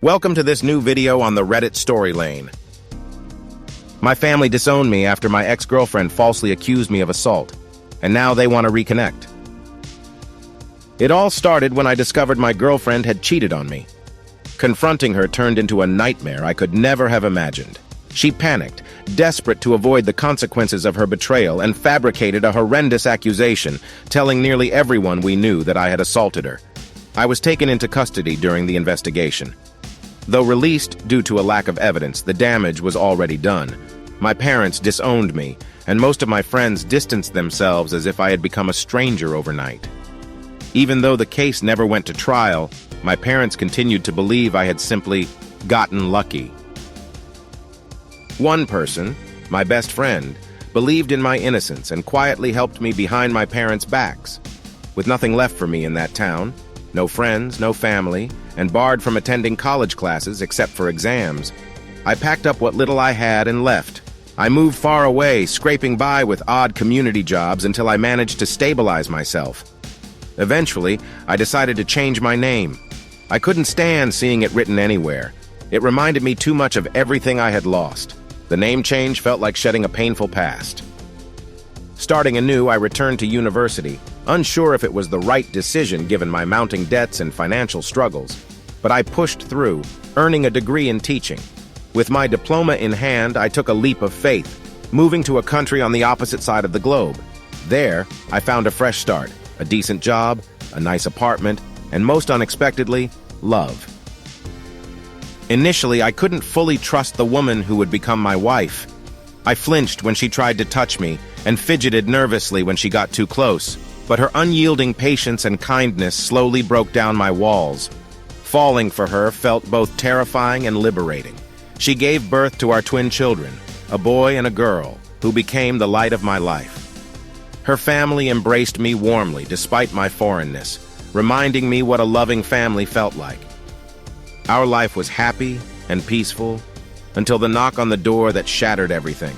Welcome to this new video on the Reddit Storylane. My family disowned me after my ex-girlfriend falsely accused me of assault, and now they want to reconnect. It all started when I discovered my girlfriend had cheated on me. Confronting her turned into a nightmare I could never have imagined. She panicked, desperate to avoid the consequences of her betrayal, and fabricated a horrendous accusation, telling nearly everyone we knew that I had assaulted her. I was taken into custody during the investigation. Though released due to a lack of evidence, the damage was already done. My parents disowned me, and most of my friends distanced themselves as if I had become a stranger overnight. Even though the case never went to trial, my parents continued to believe I had simply gotten lucky. One person, my best friend, believed in my innocence and quietly helped me behind my parents' backs. With nothing left for me in that town, no friends, no family, and barred from attending college classes except for exams, I packed up what little I had and left. I moved far away, scraping by with odd community jobs until I managed to stabilize myself. Eventually, I decided to change my name. I couldn't stand seeing it written anywhere. It reminded me too much of everything I had lost. The name change felt like shedding a painful past. Starting anew, I returned to university, unsure if it was the right decision given my mounting debts and financial struggles. But I pushed through, earning a degree in teaching. With my diploma in hand, I took a leap of faith, moving to a country on the opposite side of the globe. There, I found a fresh start, a decent job, a nice apartment, and most unexpectedly, love. Initially, I couldn't fully trust the woman who would become my wife. I flinched when she tried to touch me and fidgeted nervously when she got too close, but her unyielding patience and kindness slowly broke down my walls. Falling for her felt both terrifying and liberating. She gave birth to our twin children, a boy and a girl, who became the light of my life. Her family embraced me warmly despite my foreignness, reminding me what a loving family felt like. Our life was happy and peaceful until the knock on the door that shattered everything.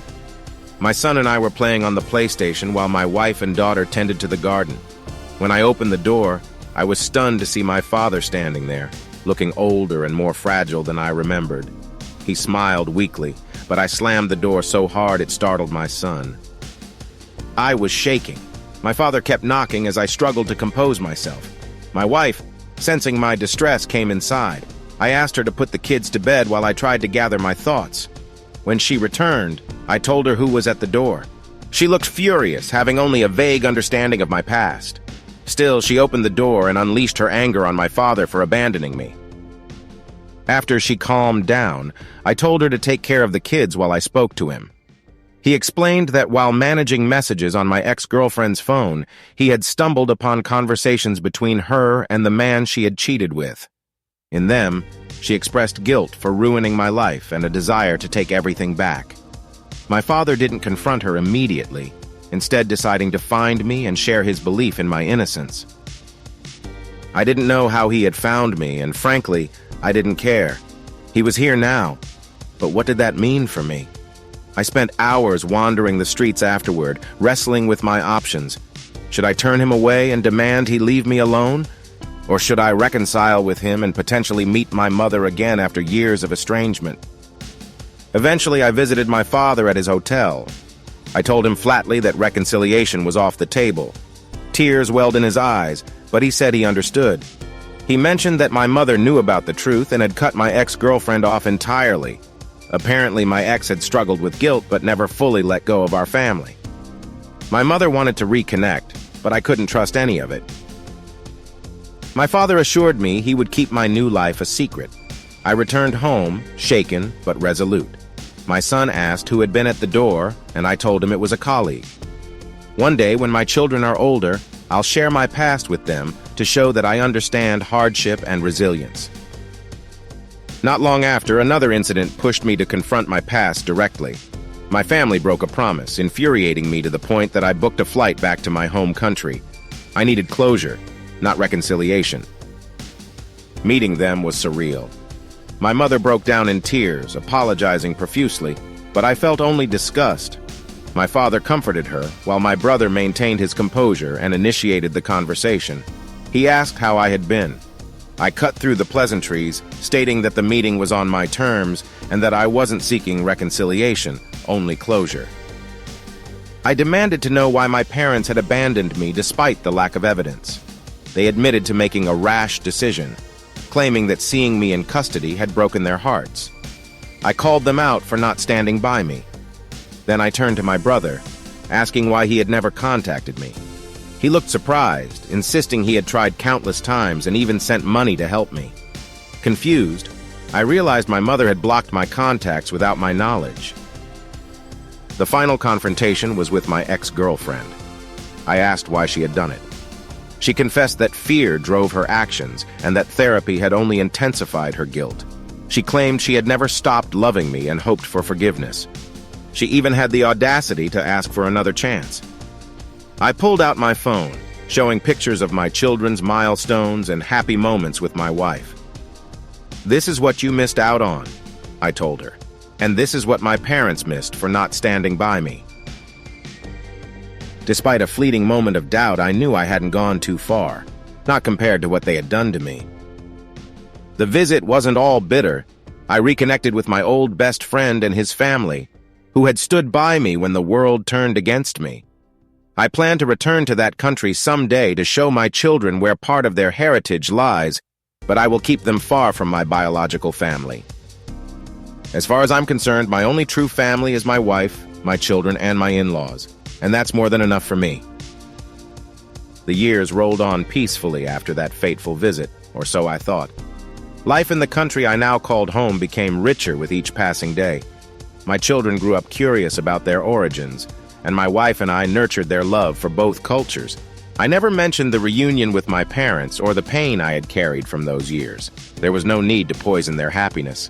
My son and I were playing on the PlayStation while my wife and daughter tended to the garden. When I opened the door, I was stunned to see my father standing there, looking older and more fragile than I remembered. He smiled weakly, but I slammed the door so hard it startled my son. I was shaking. My father kept knocking as I struggled to compose myself. My wife, sensing my distress, came inside. I asked her to put the kids to bed while I tried to gather my thoughts. When she returned, I told her who was at the door. She looked furious, having only a vague understanding of my past. Still, she opened the door and unleashed her anger on my father for abandoning me. After she calmed down, I told her to take care of the kids while I spoke to him. He explained that while managing messages on my ex-girlfriend's phone, he had stumbled upon conversations between her and the man she had cheated with. In them, she expressed guilt for ruining my life and a desire to take everything back. My father didn't confront her immediately, instead deciding to find me and share his belief in my innocence. I didn't know how he had found me, and frankly, I didn't care. He was here now, but what did that mean for me? I spent hours wandering the streets afterward, wrestling with my options. Should I turn him away and demand he leave me alone? Or should I reconcile with him and potentially meet my mother again after years of estrangement? Eventually, I visited my father at his hotel. I told him flatly that reconciliation was off the table. Tears welled in his eyes, but he said he understood. He mentioned that my mother knew about the truth and had cut my ex-girlfriend off entirely. Apparently, my ex had struggled with guilt but never fully let go of our family. My mother wanted to reconnect, but I couldn't trust any of it. My father assured me he would keep my new life a secret. I returned home, shaken but resolute. My son asked who had been at the door, and I told him it was a colleague. One day, when my children are older, I'll share my past with them to show that I understand hardship and resilience. Not long after, another incident pushed me to confront my past directly. My family broke a promise, infuriating me to the point that I booked a flight back to my home country. I needed closure, not reconciliation. Meeting them was surreal. My mother broke down in tears, apologizing profusely, but I felt only disgust. My father comforted her, while my brother maintained his composure and initiated the conversation. He asked how I had been. I cut through the pleasantries, stating that the meeting was on my terms and that I wasn't seeking reconciliation, only closure. I demanded to know why my parents had abandoned me despite the lack of evidence. They admitted to making a rash decision, claiming that seeing me in custody had broken their hearts. I called them out for not standing by me. Then I turned to my brother, asking why he had never contacted me. He looked surprised, insisting he had tried countless times and even sent money to help me. Confused, I realized my mother had blocked my contacts without my knowledge. The final confrontation was with my ex-girlfriend. I asked why she had done it. She confessed that fear drove her actions and that therapy had only intensified her guilt. She claimed she had never stopped loving me and hoped for forgiveness. She even had the audacity to ask for another chance. I pulled out my phone, showing pictures of my children's milestones and happy moments with my wife. "This is what you missed out on," I told her, "and this is what my parents missed for not standing by me." Despite a fleeting moment of doubt, I knew I hadn't gone too far, not compared to what they had done to me. The visit wasn't all bitter. I reconnected with my old best friend and his family, who had stood by me when the world turned against me. I plan to return to that country someday to show my children where part of their heritage lies, but I will keep them far from my biological family. As far as I'm concerned, my only true family is my wife, my children, and my in-laws, and that's more than enough for me. The years rolled on peacefully after that fateful visit, or so I thought. Life in the country I now called home became richer with each passing day. My children grew up curious about their origins, and my wife and I nurtured their love for both cultures. I never mentioned the reunion with my parents or the pain I had carried from those years. There was no need to poison their happiness.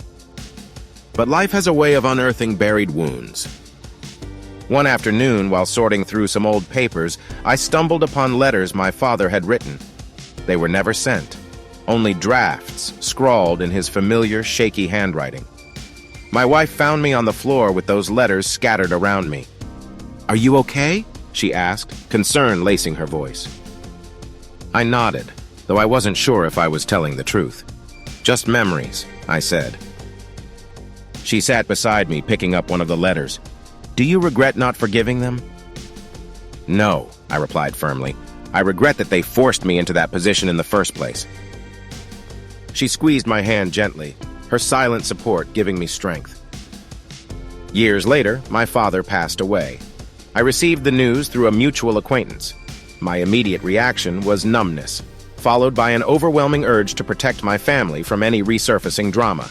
But life has a way of unearthing buried wounds. One afternoon, while sorting through some old papers, I stumbled upon letters my father had written. They were never sent, only drafts scrawled in his familiar, shaky handwriting. My wife found me on the floor with those letters scattered around me. "Are you okay?" she asked, concern lacing her voice. I nodded, though I wasn't sure if I was telling the truth. "Just memories," I said. She sat beside me, picking up one of the letters. "Do you regret not forgiving them?" "No," I replied firmly. "I regret that they forced me into that position in the first place." She squeezed my hand gently, her silent support giving me strength. Years later, my father passed away. I received the news through a mutual acquaintance. My immediate reaction was numbness, followed by an overwhelming urge to protect my family from any resurfacing drama.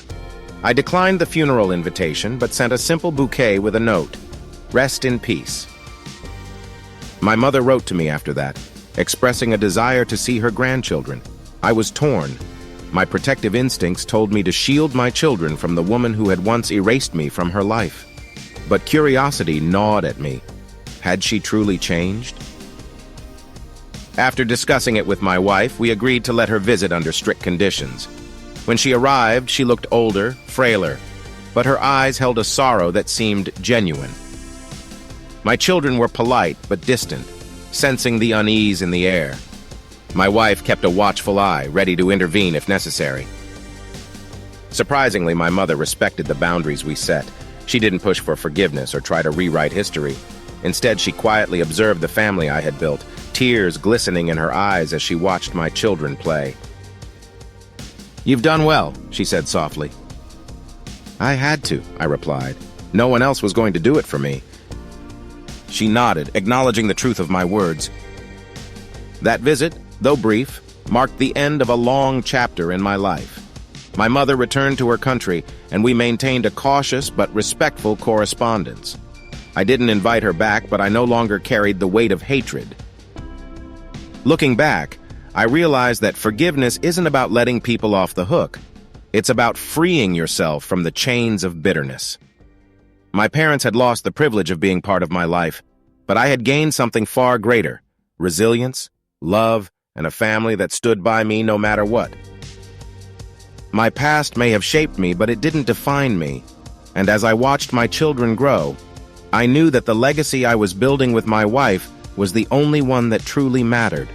I declined the funeral invitation, but sent a simple bouquet with a note, "Rest in peace." My mother wrote to me after that, expressing a desire to see her grandchildren. I was torn. My protective instincts told me to shield my children from the woman who had once erased me from her life. But curiosity gnawed at me. Had she truly changed? After discussing it with my wife, we agreed to let her visit under strict conditions. When she arrived, she looked older, frailer, but her eyes held a sorrow that seemed genuine. My children were polite but distant, sensing the unease in the air. My wife kept a watchful eye, ready to intervene if necessary. Surprisingly, my mother respected the boundaries we set. She didn't push for forgiveness or try to rewrite history. Instead, she quietly observed the family I had built, tears glistening in her eyes as she watched my children play. "You've done well," she said softly. "I had to," I replied. "No one else was going to do it for me." She nodded, acknowledging the truth of my words. That visit, though brief, marked the end of a long chapter in my life. My mother returned to her country, and we maintained a cautious but respectful correspondence. I didn't invite her back, but I no longer carried the weight of hatred. Looking back, I realized that forgiveness isn't about letting people off the hook. It's about freeing yourself from the chains of bitterness. My parents had lost the privilege of being part of my life, but I had gained something far greater: resilience, love, and a family that stood by me no matter what. My past may have shaped me, but it didn't define me. And as I watched my children grow, I knew that the legacy I was building with my wife was the only one that truly mattered.